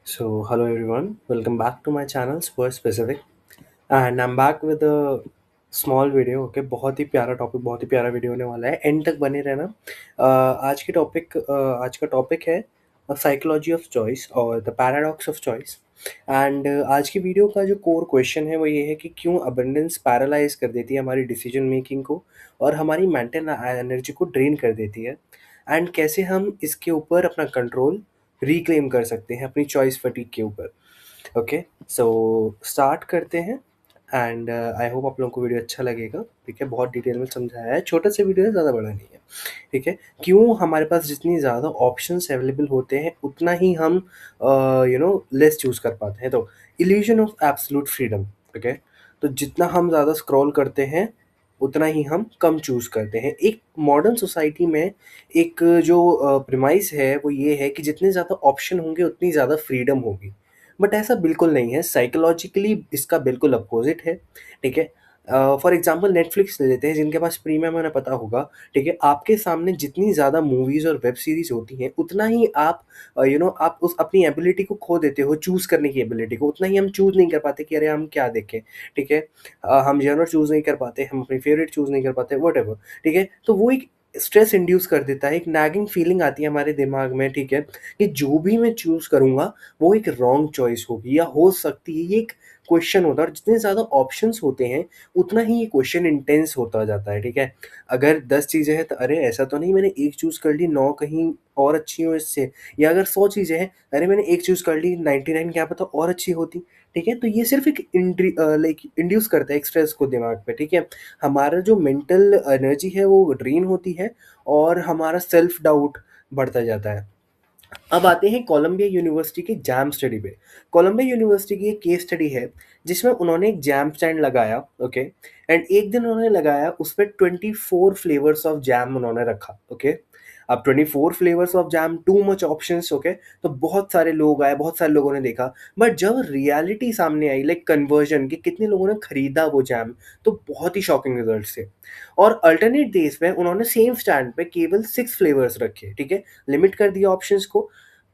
So, hello everyone, welcome back to my channel Spur Specific and I'm back with a small video. Okay, बहुत ही प्यारा topic, बहुत ही प्यारा video होने वाला है, एंड तक बने रहना। आज का टॉपिक है साइकोलॉजी ऑफ चॉइस और the paradox of choice. And आज की वीडियो का जो कोर क्वेश्चन है वो ये है कि क्यों अबंडेंस पैरालाइज कर देती है हमारी डिसीजन मेकिंग को और हमारी मेंटल एनर्जी को ड्रेन कर देती है, एंड कैसे हम इसके ऊपर अपना कंट्रोल रिक्लेम कर सकते हैं अपनी चॉइस फटीक के ऊपर। ओके, सो स्टार्ट करते हैं। एंड आई होप आप लोगों को वीडियो अच्छा लगेगा। ठीक है, बहुत डिटेल में समझाया है, छोटा सा वीडियो है, ज़्यादा बड़ा नहीं है। ठीक है, क्यों हमारे पास जितनी ज़्यादा ऑप्शंस अवेलेबल होते हैं उतना ही हम लेस चूज़ कर पाते हैं। तो illusion of absolute freedom. Okay, तो जितना हम ज़्यादा स्क्रॉल करते हैं उतना ही हम कम चूज़ करते हैं। एक मॉडर्न सोसाइटी में एक जो प्रिमाइस है वो ये है कि जितने ज़्यादा ऑप्शन होंगे उतनी ज़्यादा फ्रीडम होगी। बट ऐसा बिल्कुल नहीं है, साइकोलॉजिकली इसका बिल्कुल अपोजिट है। ठीक है, फॉर एग्जांपल नेटफ्लिक्स ले लेते हैं, जिनके पास प्रीमियम है उन्हें पता होगा। ठीक है, आपके सामने जितनी ज़्यादा मूवीज़ और वेब सीरीज़ होती हैं उतना ही आप आप उस अपनी एबिलिटी को खो देते हो, चूज़ करने की एबिलिटी को। उतना ही हम चूज़ नहीं कर पाते कि अरे हम क्या देखें। ठीक है, हम जॉनर चूज़ नहीं कर पाते, हम अपनी फेवरेट चूज़ नहीं कर पाते, व्हाटएवर। ठीक है, तो वो एक स्ट्रेस इंड्यूस कर देता है, एक नैगिंग फीलिंग आती है हमारे दिमाग में। ठीक है, कि जो भी मैं चूज़ करूँगा वो एक रॉन्ग चॉइस होगी या हो सकती है, ये एक क्वेश्चन होता है। और जितने ज़्यादा ऑप्शंस होते हैं उतना ही ये क्वेश्चन इंटेंस होता जाता है। ठीक है, अगर 10 चीज़ें हैं तो अरे ऐसा तो नहीं मैंने एक चूज़ कर ली, 9 कहीं और अच्छी हो इससे। या अगर 100 चीज़ें हैं, अरे मैंने एक चूज़ कर ली, 99 क्या पता और अच्छी होती। ठीक है, तो ये सिर्फ एक इंड्यूस करता है एक स्ट्रेस को दिमाग पे। ठीक है, हमारा जो मेंटल एनर्जी है वो ड्रेन होती है और हमारा सेल्फ डाउट बढ़ता जाता है। अब आते हैं कोलंबिया यूनिवर्सिटी के जैम स्टडी पे। कोलंबिया यूनिवर्सिटी की एक केस स्टडी है जिसमें उन्होंने एक जैम स्टैंड लगाया। ओके, एंड एक दिन उन्होंने लगाया, उस पे 24 फ्लेवर्स ऑफ जैम उन्होंने रखा। ओके, अब 24 flavours of jam, too much options. Okay, तो बहुत सारे लोग आए, बहुत सारे लोगों ने देखा। बट जब रियलिटी सामने आई, लाइक कन्वर्जन, कि कितने लोगों ने खरीदा वो जैम, तो बहुत ही शॉकिंग रिजल्ट थे। और अल्टरनेट डेज में उन्होंने सेम स्टैंड पे केवल 6 फ्लेवर्स रखे। ठीक है, लिमिट कर दिया ऑप्शंस को।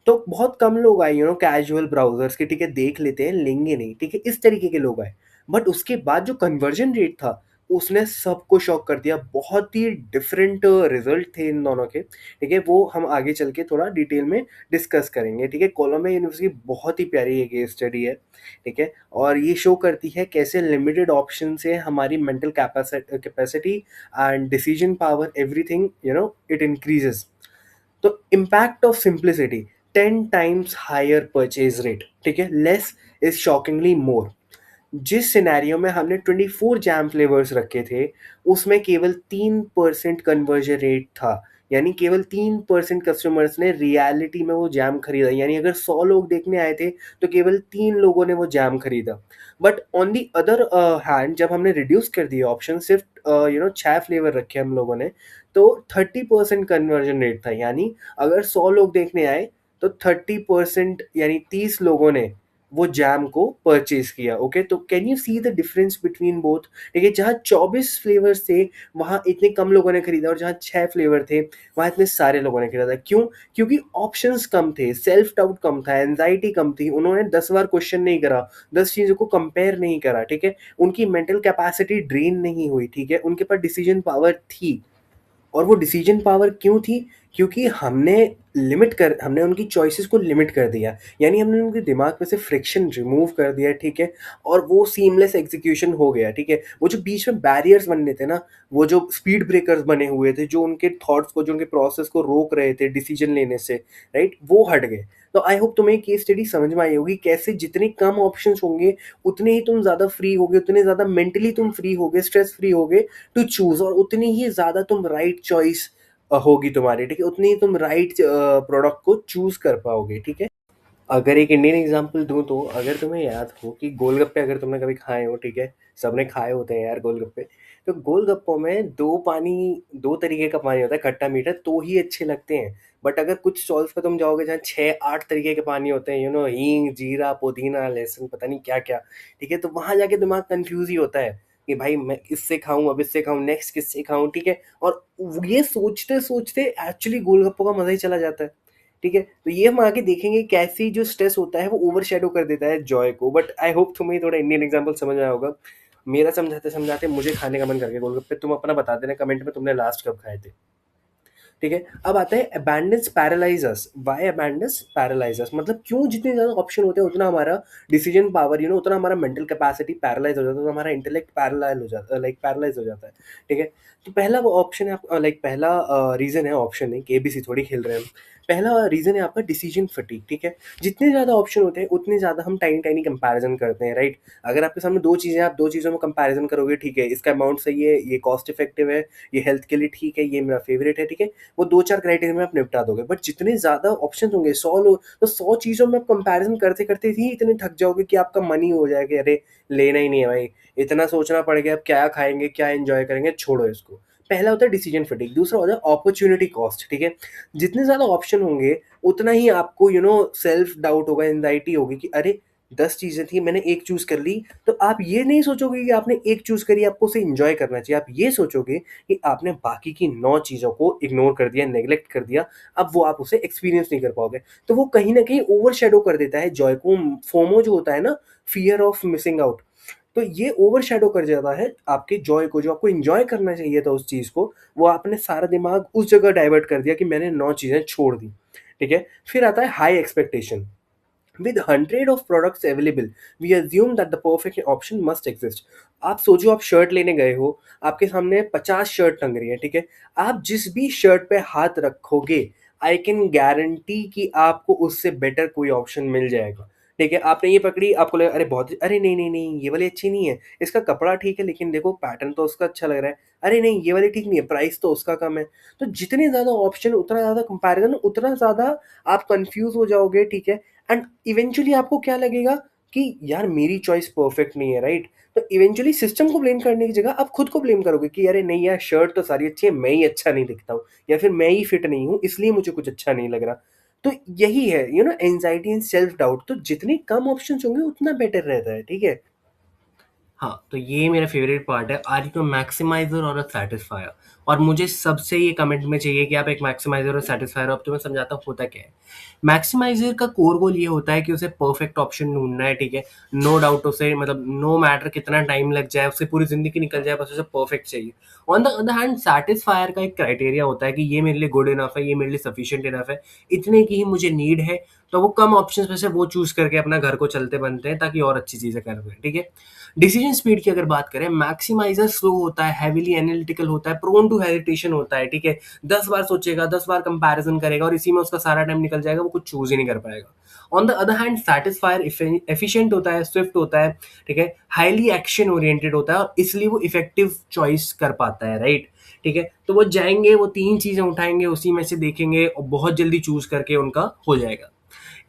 तो बहुत कम लोग आए, कैजुअल ब्राउजर्स के, ठीक है, देख लेते हैं लेंगे नहीं। ठीक है, इस तरीके के लोग आए। बट उसके बाद जो कन्वर्जन रेट था उसने सबको शॉक कर दिया। बहुत ही डिफरेंट रिजल्ट थे इन दोनों के। ठीक है, वो हम आगे चल के थोड़ा डिटेल में डिस्कस करेंगे। ठीक है, कोलंबिया यूनिवर्सिटी बहुत ही प्यारी ये केस स्टडी है। ठीक है, और ये शो करती है कैसे लिमिटेड ऑप्शन से हमारी mental capacity and decision power, everything it increases. तो impact of simplicity, 10 times higher purchase rate. ठीक है, लेस इज शॉकिंगली मोर। जिस सिनेरियो में हमने 24 जैम फ्लेवर्स रखे थे उसमें केवल 3% कन्वर्जन रेट था। यानी केवल 3% कस्टमर्स ने रियलिटी में वो जैम खरीदा। यानी अगर 100 लोग देखने आए थे तो केवल 3 लोगों ने वो जैम खरीदा। But on the other hand, जब हमने रिड्यूस कर दिया ऑप्शन, सिर्फ 6 फ्लेवर रखे हम लोगों ने, तो 30% कन्वर्जन रेट था। यानी अगर 100 लोग देखने आए तो 30%, यानी 30 लोगों ने वो जैम को परचेज किया। ओके, तो can you see the difference between both. ठीक है, जहाँ 24 फ्लेवर्स थे वहाँ इतने कम लोगों ने खरीदा, और जहाँ 6 फ्लेवर थे वहाँ इतने सारे लोगों ने खरीदा। क्यों? क्योंकि ऑप्शंस कम थे, सेल्फ डाउट कम था, एंजाइटी कम थी। उन्होंने 10 बार क्वेश्चन नहीं करा, 10 चीज़ों को कंपेयर नहीं करा। ठीक है, उनकी मेंटल कैपेसिटी ड्रेन नहीं हुई। ठीक है, उनके पास डिसीजन पावर थी। और वो डिसीजन पावर क्यों थी? क्योंकि हमने उनकी चॉइसेस को लिमिट कर दिया। यानी हमने उनके दिमाग में से फ्रिक्शन रिमूव कर दिया। ठीक है, और वो सीमलेस एग्जीक्यूशन हो गया। ठीक है, वो जो बीच में बैरियर्स बनने थे ना, वो जो स्पीड ब्रेकर्स बने हुए थे, जो उनके थॉट्स को, जो उनके प्रोसेस को रोक रहे थे डिसीजन लेने से, राइट, वो हट गए। तो आई होप तुम्हें केस स्टडी समझ में आई होगी, कैसे जितने कम ऑप्शंस होंगे उतने ही तुम ज़्यादा फ्री होगे, उतने ज़्यादा मेंटली तुम फ्री होगे, स्ट्रेस फ्री होगे टू चूज, और उतनी ही ज़्यादा तुम राइट चॉइस होगी तुम्हारी। ठीक है, उतनी ही तुम राइट प्रोडक्ट को चूज कर पाओगे। ठीक है, अगर एक इंडियन एग्जांपल दूं तो अगर तुम्हें याद हो कि गोलगप्पे अगर तुमने कभी खाए हो, ठीक है, सबने खाए होते हैं यार गोलगप्पे। तो गोलगप्पों में दो तरीके का पानी होता है, खट्टा मीठा, तो ही अच्छे लगते हैं। बट अगर कुछ स्टॉल्स पे तुम जाओगे जहाँ 6-8 तरीके के पानी होते हैं, हींग, जीरा, पुदीना, लहसुन, पता नहीं क्या क्या। ठीक है, तो वहां जाके दिमाग कंफ्यूज ही होता है कि भाई मैं इससे खाऊं, अब इससे खाऊं, नेक्स्ट किससे खाऊं। ठीक है, और ये सोचते सोचते एक्चुअली गोलगप्पों का मजा ही चला जाता है। ठीक है? तो ये हम आगे देखेंगे कैसे जो स्ट्रेस होता है वो ओवरशैडो कर देता है जॉय को। बट आई होप तुम्हें थोड़ा इंडियन एग्जांपल समझ आया होगा। मेरा समझाते-समझाते मुझे खाने का मन कर गया गोलगप्पे। तुम अपना बता देना कमेंट में तुमने लास्ट कब खाए थे? ठीक है? अब आता है अबैंडन्स पैरालाइज़ अस। व्हाई अबैंडन्स पैरालाइज़ अस? मतलब क्यों जितने ज़्यादा ऑप्शन होते हैं उतना हमारा डिसीजन पावर उतना हमारा मेंटल कैपेसिटी पैरालाइज़ हो जाता है, तो हमारा इंटेलेक्ट पैरालाइज़ हो जाता है, लाइक पैरालाइज़ हो जाता है। ठीक है? तो पहला वो ऑप्शन है लाइक पहला रीज़न है, ऑप्शन नहीं कि एबीसी थोड़ी खेल रहे हैं हम। पहला रीज़न है आपका डिसीजन फटीग। ठीक है? जितने ज़्यादा ऑप्शन होते हैं उतने ज़्यादा हम टाइनी-टाइनी कंपैरिज़न करते हैं, राइट? अगर आपके सामने 2 चीज़ें हैं, आप 2 चीज़ों में कंपैरिज़न करोगे, ठीक है, इसका अमाउंट सही है, ये कॉस्ट इफेक्टिव है, ये हेल्थ के लिए ठीक है, ये मेरा फेवरेट है, ठीक है? वो 2-4 क्राइटेरिया में आप निपटा दोगे। बट जितने ज़्यादा ऑप्शंस होंगे 100 लो तो 100 चीज़ों में आप कंपैरिज़न करते-करते ही इतने थक जाओगे कि आपका मन ही हो जाएगा कि अरे! लेना ही नहीं है भाई, इतना सोचना पड़ गया, अब क्या खाएँगे, क्या एन्जॉय करेंगे, छोड़ो इसको। पहला होता है डिसीजन फटीग, दूसरा होता है अपॉर्च्युनिटी कॉस्ट। ठीक है? जितने ज़्यादा ऑप्शन होंगे, उतना ही आपको सेल्फ डाउट होगा, एंग्ज़ायटी होगी कि अरे! 10 चीज़ें थी, मैंने 1 चूज़ कर ली। तो आप ये नहीं सोचोगे कि आपने 1 चूज़ करी, आपको उसे एन्जॉय करना चाहिए। आप ये सोचोगे कि आपने बाकी की 9 चीज़ों को इग्नोर कर दिया, नेग्लेक्ट कर दिया, अब वो आप उसे एक्सपीरियंस नहीं कर पाओगे। तो वो कहीं न कहीं ओवरशैडो कर देता है जॉय को। फोमो जो होता है ना, फ़ियर ऑफ मिसिंग आउट, तो ये ओवरशैडो कर जाता है आपके जॉय को, जो आपको एन्जॉय करना चाहिए था उस चीज़ को, वो आपने सारा दिमाग उस जगह डाइवर्ट कर दिया कि मैंने 9 चीज़ें छोड़ दी। ठीक है? फिर आता है high expectation. With hundred of products available, we assume that the perfect option must exist. आप सोचो, आप शर्ट लेने गए हो, आपके सामने 50 शर्ट टंग रही है, ठीक है? आप जिस भी शर्ट पे हाथ रखोगे, आई कैन गारंटी कि आपको उससे बेटर कोई ऑप्शन मिल जाएगा। ठीक है? आपने ये पकड़ी, आपको लगा अरे बहुत, अरे नहीं, नहीं, नहीं, ये वाली अच्छी नहीं है, इसका कपड़ा ठीक है लेकिन देखो पैटर्न तो उसका अच्छा लग रहा है, अरे नहीं ये वाली ठीक नहीं है, प्राइस तो उसका कम है। तो जितने ज़्यादा ऑप्शन उतना ज़्यादा कंपैरिज़न, उतना ज़्यादा आप कन्फ्यूज़ हो जाओगे, ठीक है? एंड इवेंचुअली आपको क्या लगेगा कि यार मेरी चॉइस परफेक्ट नहीं है, राइट? तो इवेंचुअली सिस्टम को ब्लेम करने की जगह आप खुद को ब्लेम करोगे कि अरे नहीं यार, शर्ट तो सारी अच्छी है, मैं ही अच्छा नहीं दिखता हूँ, या फिर मैं ही फिट नहीं हूँ इसलिए मुझे कुछ अच्छा नहीं लग रहा। तो यही है एंजाइटी एंड सेल्फ डाउट। तो जितने कम ऑप्शंस होंगे उतना बेटर रहता है। ठीक है? हाँ, तो ये मेरा फ़ेवरेट पार्ट है, आर यू अ मैक्सिमाइज़र और अ सैटिस्फायर? और मुझे सबसे ये कमेंट में चाहिए कि आप एक मैक्सिमाइज़र और सैटिस्फायर हो। अब तो मैं समझाता हूँ होता क्या है। मैक्सिमाइज़र का कोर गोल ये होता है कि उसे परफेक्ट ऑप्शन ढूँढना है, ठीक है? नो डाउट उसे मतलब नो मैटर कितना टाइम लग जाए, उससे पूरी ज़िंदगी निकल जाए, बस उसे परफेक्ट चाहिए। ऑन द अदर हैंड सैटिस्फायर का एक क्राइटेरिया होता है कि ये मेरे लिए गुड इनफ है, ये मेरे लिए सफिशिएंट इनफ है, इतने की ही मुझे नीड है, तो वो कम ऑप्शंस में से वो चूज़ करके अपना घर को चलते बनते हैं ताकि और अच्छी चीज़ें कर पाएँ, ठीक है? डिसीजन स्पीड की अगर बात करें, मैक्सिमाइजर स्लो होता है, हैवीली एनालिटिकल होता है, प्रोन टू हेजिटेशन होता है, ठीक है? 10 बार सोचेगा, 10 बार कंपैरिजन करेगा और इसी में उसका सारा टाइम निकल जाएगा, वो कुछ चूज ही नहीं कर पाएगा। On the other hand satisfier efficient होता है, स्विफ्ट होता है, ठीक है? हाईली एक्शन ओरिएंटेड होता है और इसलिए वो इफेक्टिव चॉइस कर पाता है, राइट? ठीक है? तो वो जाएंगे, वो 3 चीजें उठाएंगे, उसी में से देखेंगे और बहुत जल्दी चूज करके उनका हो जाएगा।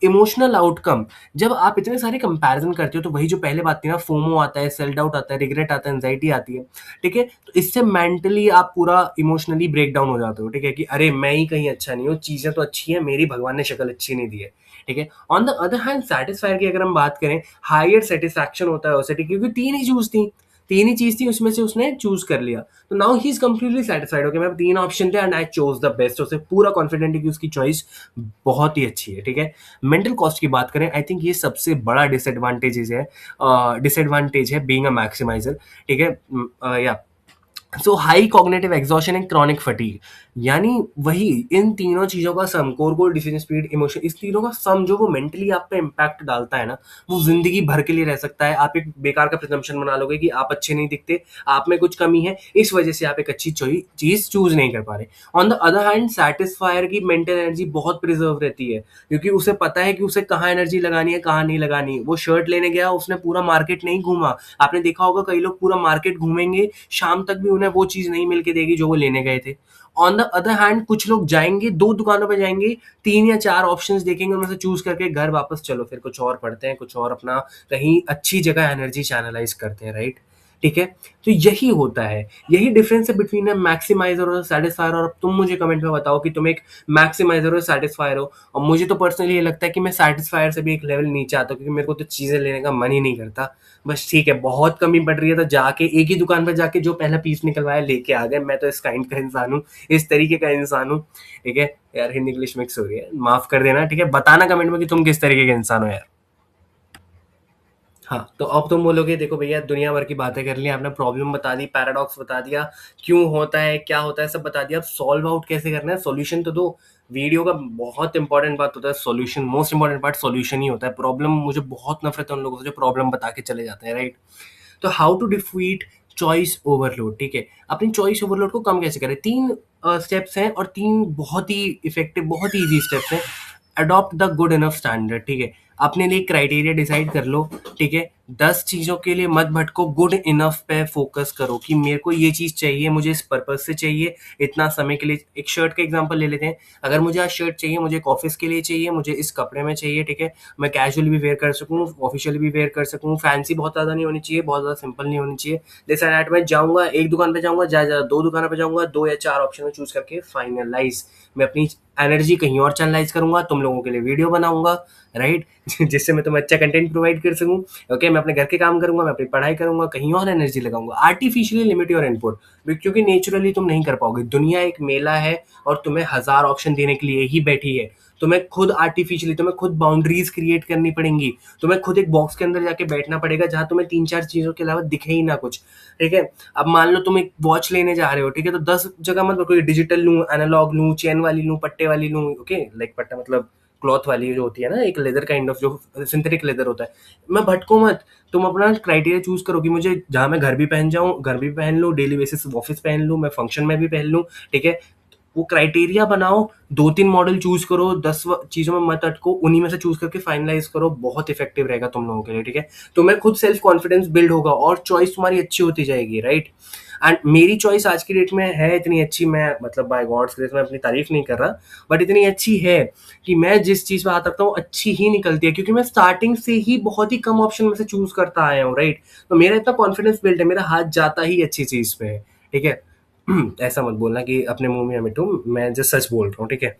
इमोशनल आउटकम, जब आप इतने सारे कंपैरिजन करते हो तो वही जो पहले बात थी ना, फोमो आता है, सेल्फ डाउट आता है, रिग्रेट आता है, एंजाइटी आती है, ठीक है? तो इससे मेंटली आप पूरा इमोशनली ब्रेक डाउन हो जाते हो, ठीक है? कि अरे मैं ही कहीं अच्छा नहीं हूँ, चीजें तो अच्छी है, मेरी भगवान ने शक्ल अच्छी नहीं दी है, ठीक है? ऑन द अदर हैंड सेटिस्फायर की अगर हम बात करें, हायर सेटिस्फैक्शन होता है उसे, ठीक है? क्योंकि तीन ही चूज थी, तीन ही चीज थी, उसमें से उसने चूज कर लिया, तो now he is completely satisfied. Okay, मैं तीन ऑप्शन थे and I chose the best, उसे पूरा कॉन्फिडेंट है कि उसकी चॉइस बहुत ही अच्छी है, ठीक है? मेंटल कॉस्ट की बात करें, आई थिंक ये सबसे बड़ा डिसएडवांटेज है बीइंग अ मैक्सिमाइजर, ठीक है? या so high cognitive exhaustion and chronic fatigue, यानी वही इन तीनों चीजों का sum, core goal, decision speed, emotion, इस तीनों का सम जो वो मेंटली आप पे इम्पैक्ट डालता है ना, वो जिंदगी भर के लिए रह सकता है। आप एक बेकार का प्रिजम्पशन बना लोगे कि आप अच्छे नहीं दिखते, आप में कुछ कमी है, इस वजह से आप एक अच्छी चीज चूज नहीं कर पा रहे। ऑन द अदर हैंड सेटिस्फायर की मेंटल एनर्जी बहुत प्रिजर्व रहती है, क्योंकि उसे पता है कि उसे कहाँ एनर्जी लगानी है, कहाँ नहीं लगानी। वो शर्ट लेने गया, उसने पूरा मार्केट नहीं घूमा। आपने देखा होगा कई लोग पूरा मार्केट घूमेंगे, शाम तक भी उन्हें वो चीज नहीं मिल के देगी जो वो लेने गए थे। ऑन द अदर हैंड कुछ लोग जाएंगे, दो दुकानों पे जाएंगे, तीन या चार ऑप्शंस देखेंगे, उनमें से चूज करके घर वापस चलो, फिर कुछ और पढ़ते हैं, कुछ और अपना कहीं अच्छी जगह एनर्जी चैनलाइज करते हैं, राइट? ठीक है? तो यही होता है, यही डिफरेंस है बिटवीन अ मैक्सिमाइज़र और सैटिस्फायर। और अब तुम मुझे कमेंट में बताओ कि तुम एक मैक्सिमाइज़र और सैटिस्फायर हो, और मुझे तो पर्सनली ये लगता है कि मैं सैटिस्फायर से भी एक लेवल नीचे आता हूँ, क्योंकि मेरे को तो चीज़ें लेने का मन ही नहीं करता। बस ठीक है, बहुत कमी पड़ रही है तो जाके एक ही दुकान पर जाके जो पहला पीस निकलवाया लेके आ गए। मैं तो इस काइंड का इंसान हूँ, इस तरीके का इंसान हूँ, ठीक है? यार हिंदी इंग्लिश मिक्स हो रही है, माफ़ कर देना, ठीक है? बताना कमेंट में कि तुम किस तरीके के इंसान हो यार। हाँ, तो अब तुम बोलोगे देखो भैया दुनिया भर की बातें कर ली आपने, प्रॉब्लम बता दी, पैराडॉक्स बता दिया, क्यों होता है, क्या होता है, सब बता दिया। अब सॉल्व आउट कैसे करना है, सॉल्यूशन तो दो। वीडियो का बहुत इंपॉर्टेंट बात होता है solution, most important part solution ही होता है। प्रॉब्लम, मुझे बहुत नफरत है उन लोगों से जो प्रॉब्लम बता के चले जाते हैं, राइट? तो how to defeat choice overload, ठीक है? अपनी चॉइस ओवरलोड को कम कैसे करें? तीन स्टेप्स हैं, और तीन बहुत ही इफेक्टिव, बहुत ही इजी स्टेप्स हैं। Adopt the good enough standard, ठीक है? अपने लिए क्राइटेरिया डिसाइड कर लो, ठीक है? 10 चीज़ों के लिए मत भटको, गुड इनफ पे फोकस करो कि मेरे को ये चीज़ चाहिए, मुझे इस पर्पज से चाहिए, इतना समय के लिए। एक शर्ट का एग्जांपल ले लेते हैं। अगर मुझे आज शर्ट चाहिए, मुझे एक ऑफिस के लिए चाहिए, मुझे इस कपड़े में चाहिए, ठीक है? मैं कैजुअली भी वेयर कर सकूँ, ऑफिशियली भी वेयर कर सकूँ, फैंसी बहुत ज़्यादा नहीं होनी चाहिए, बहुत ज़्यादा सिंपल नहीं होनी चाहिए। दिस एंड दैट, मैं जाऊँगा एक दुकान पे जाऊँगा, ज़्यादा दो दुकानों पे जाऊँगा, 2 या 4 ऑप्शन में चूज़ करके फाइनलाइज़, मैं अपनी एनर्जी कहीं और चैनलाइज़ करूँगा, तुम लोगों के लिए वीडियो बनाऊँगा, राइट? जिससे मैं तुम्हें अच्छा कंटेंट प्रोवाइड कर सकूँ। ओके, मैं अपने घर के काम करूँगा, मैं अपनी पढ़ाई करूँगा, कहीं और एनर्जी लगाऊँगा। आर्टिफिशियली लिमिट योर इनपुट, क्योंकि नेचुरली तुम नहीं कर पाओगे। दुनिया एक मेला है और तुम्हें हज़ार ऑप्शन देने के लिए ही बैठी है। तुम्हें खुद आर्टिफिशियली, तुम्हें खुद बाउंड्रीज क्रिएट करनी पड़ेंगी। तुम्हें खुद एक बॉक्स के अंदर जाके बैठना पड़ेगा जहां तुम्हें 3-4 चीजों के अलावा दिखे ही ना कुछ, ठीक है? अब मान लो तुम एक वॉच लेने जा रहे हो, ठीक है? तो 10 जगह मत कोई डिजिटल लूं, एनालॉग लूं, चेन वाली लूं, पट्टे वाली लूं, ओके? लाइक पट्टा मतलब क्लॉथ वाली जो होती है ना, एक लेदर काइंड ऑफ, जो सिंथेटिक लेदर होता है। मैं भटको मत, तुम अपना क्राइटेरिया चूज करो कि मुझे जहां मैं घर भी पहन जाऊं, घर भी पहन लूं, डेली बेसिस ऑफिस पहन लूं, मैं फंक्शन में भी पहन लूं, ठीक है? वो क्राइटेरिया बनाओ, 2-3 मॉडल चूज करो, 10 चीजों में मत अटको, उन्हीं में से चूज करके फाइनलाइज करो, बहुत इफेक्टिव रहेगा तुम लोगों के लिए, ठीक है? तुम्हें खुद सेल्फ कॉन्फिडेंस बिल्ड होगा और चॉइस तुम्हारी अच्छी होती जाएगी, राइट? एंड मेरी चॉइस आज की डेट में है इतनी अच्छी, मैं मतलब बाय गॉड्स ग्रेस मैं अपनी तारीफ नहीं कर रहा, बट इतनी अच्छी है कि मैं जिस चीज पे हाथ रखता हूँ अच्छी ही निकलती है, क्योंकि मैं स्टार्टिंग से ही बहुत ही कम ऑप्शन में से चूज करता आया हूँ, राइट? तो मेरा इतना कॉन्फिडेंस बिल्ड है, मेरा हाथ जाता ही अच्छी चीज पे है, ठीक है? ऐसा मत बोलना कि अपने मुंह में मिट्टू, मैं जस्ट सच बोल रहा हूँ, ठीक है?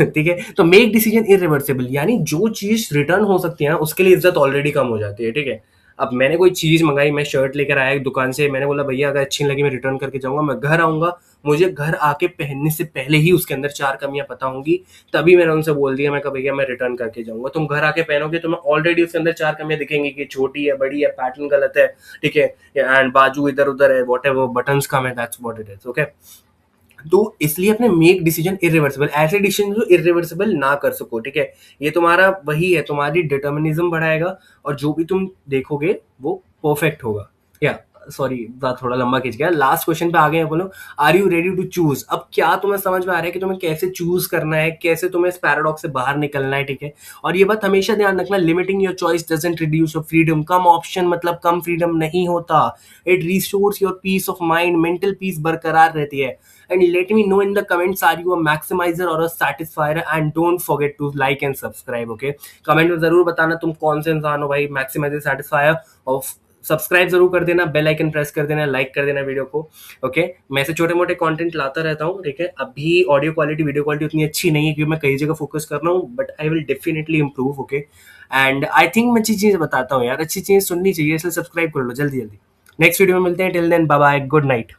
ठीक है? तो मेक डिसीजन इरिवर्सिबल, यानी जो चीज रिटर्न हो सकती है ना, उसके लिए इज्जत ऑलरेडी कम हो जाती है, ठीक है? अब मैंने कोई चीज मंगाई, मैं शर्ट लेकर आया एक दुकान से, मैंने बोला भैया अगर अच्छी नहीं लगी मैं रिटर्न करके जाऊंगा, मैं घर आऊंगा, मुझे घर आके पहनने से पहले ही उसके अंदर 4 कमियां पता होंगी, तभी मैंने उनसे बोल दिया, मैं कहा भैया मैं रिटर्न करके जाऊंगा। तुम घर आके पहनोगे, तुम्हें ऑलरेडी उसके अंदर 4 कमियां दिखेंगी कि छोटी है, बड़ी है, पैटर्न गलत है, ठीक है? एंड बाजू इधर उधर है, वॉट एवर, बटन्स कम है, that's what it is, okay? तो इसलिए अपने मेक डिसीजन इरिवर्सिबल, ऐसे डिसीजन जो इरिवर्सिबल ना कर सको, ठीक है? ये तुम्हारा वही है, तुम्हारी डिटर्मिनिज्म बढ़ाएगा, और जो भी तुम देखोगे वो परफेक्ट होगा। या सॉरी, बात थोड़ा लंबा खिंच गया, लास्ट क्वेश्चन पे आ गए बोलो। Are you ready to choose? अब क्या तुम्हें समझ में आ रहा है कि तुम्हें कैसे चूज करना है, कैसे तुम्हें इस पैराडॉक्स से बाहर निकलना है, ठीक है? और ये बात हमेशा ध्यान रखना, limiting your choice doesn't reduce your freedom. कम ऑप्शन मतलब कम फ्रीडम नहीं होता। It restores your peace of mind, mental peace बरकरार रहती है। And let me know in the comments, are you a maximizer or a satisfier? And don't forget to like and subscribe, okay? Comment में जरूर बताना तुम कौन से इंसान हो भाई, मैक्सिमाइजर, सैटिस्फायर। और सब्सक्राइब जरूर कर देना, बेल आइकन प्रेस कर देना, लाइक कर देना वीडियो को, ओके? मैं ऐसे छोटे मोटे कंटेंट लाता रहता हूँ, ठीक है? अभी ऑडियो क्वालिटी, वीडियो क्वालिटी उतनी अच्छी नहीं है क्योंकि मैं कई जगह फोकस कर रहा हूँ, but I will definitely improve, okay? And I think मैं अच्छी चीजें बताता हूँ यार, अच्छी चीजें सुननी चाहिए, इसलिए सब्सक्राइब कर लो जल्दी जल्दी। नेक्स्ट वीडियो में मिलते हैं, till then bye bye, good night.